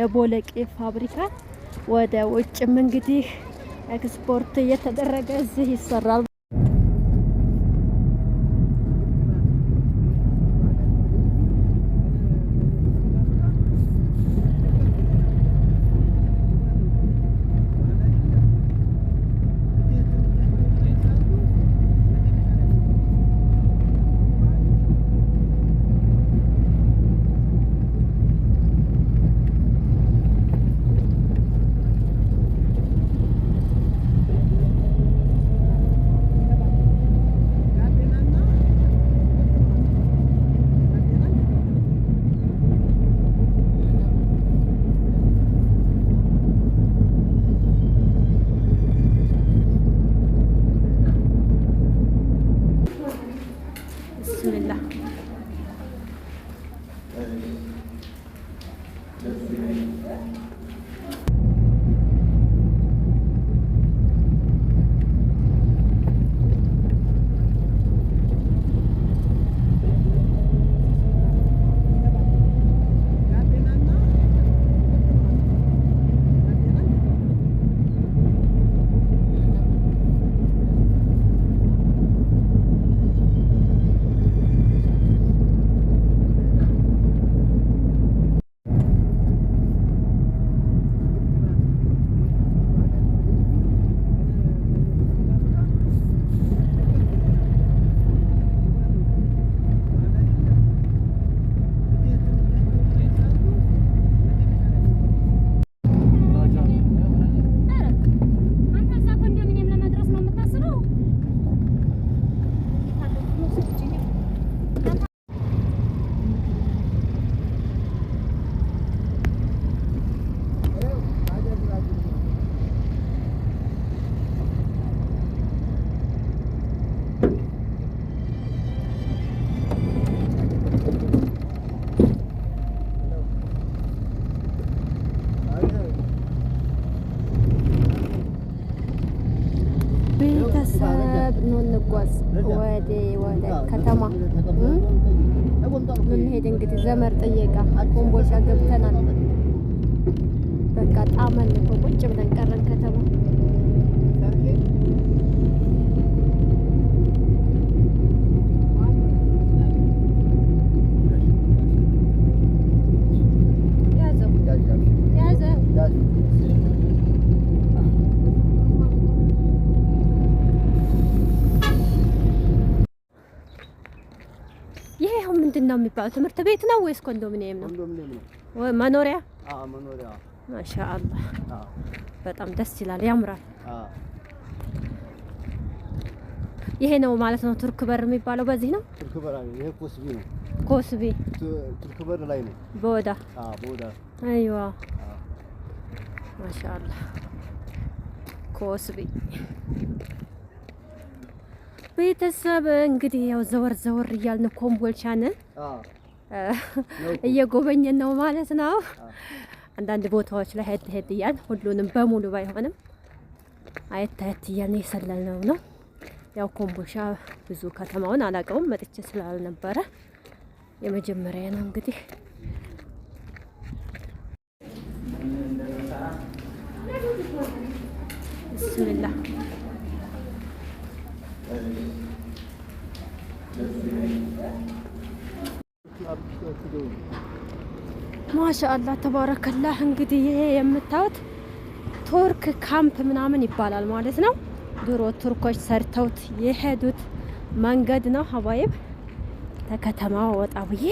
የቦለቄ ፋብሪካ ወደ ውጭም እንግዲህ ኤክስፖርት እየተደረገ እዚህ ይሰራል። ቤተሰብ ነው እንጓዝ ወደ ከተማ ምን ሄድ እንግዲህ ዘመር ጥየቃ ኮምቦልቻ ገብተናል። በቃ ጣመን እኮ ቁጭ ብለን ቀረን ከተማ። ምንድነው የሚባለው? ትምህርት ቤት ነው ወይስ ኮንዶሚኒየም ነው? ኮንዶሚኒየም ነው ወይ መኖሪያ? መኖሪያ። ማሻአላህ በጣም ደስ ይላል፣ ያምራል። ይሄ ነው ማለት ነው ቱርክ በር የሚባለው በዚህ ነው? ቱርክ በር አይደል? ይሄ ኮስቢ ነው። ኮስቢ ቱርክ በር ላይ ነው። በወዳ በወዳ አይዋ ማሻአላህ ኮስቢ። ቤተሰብ እንግዲህ ያው ዘወር እያልን ኮምቦልቻን እየጎበኘን ነው ማለት ነው። አንዳንድ ቦታዎች ላይ ሄድ እያልን ሁሉንም በሙሉ ባይሆንም አየት እያልን የሰለልነው ነው። ያው ኮምቦልቻ ብዙ ከተማውን አላውቀውም መጥቼ ስላልነበረ የመጀመሪያ ነው እንግዲህ። ቢስሚላህ ማሻአላህ ተባረከላህ። እንግዲህ ይሄ የምታዩት ቱርክ ካምፕ ምናምን ይባላል ማለት ነው። ድሮ ቱርኮች ሰርተውት የሄዱት መንገድ ነው። ሀባይብ ከከተማው ወጣ ብዬ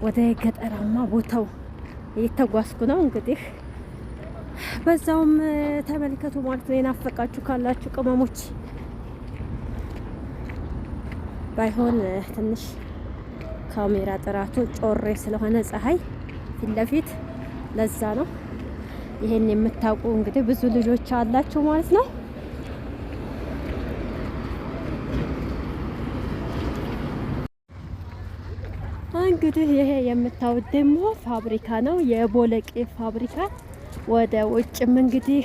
ወደ ገጠራማ ቦታው እየተጓዝኩ ነው። እንግዲህ በዛውም ተመልከቱ ማለት ነው። የናፈቃችሁ ካላችሁ ቅመሞች ባይሆን ትንሽ ካሜራ ጥራቱ ጮሬ ስለሆነ ፀሐይ ፊት ለፊት ለዛ ነው። ይሄን የምታውቁ እንግዲህ ብዙ ልጆች አላችሁ ማለት ነው። እንግዲህ ይሄ የምታዩት ደግሞ ፋብሪካ ነው፣ የቦለቄ ፋብሪካ። ወደ ውጭም እንግዲህ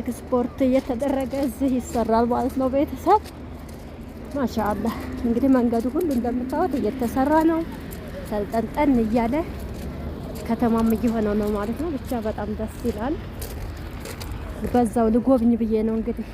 ኤክስፖርት እየተደረገ እዚህ ይሰራል ማለት ነው። ቤተሰብ ማሻአላህ እንግዲህ መንገዱ ሁሉ እንደምታዩት እየተሰራ ነው። ሰልጠንጠን እያለ ከተማም እየሆነው ነው ማለት ነው። ብቻ በጣም ደስ ይላል። በዛው ልጎብኝ ብዬ ነው እንግዲህ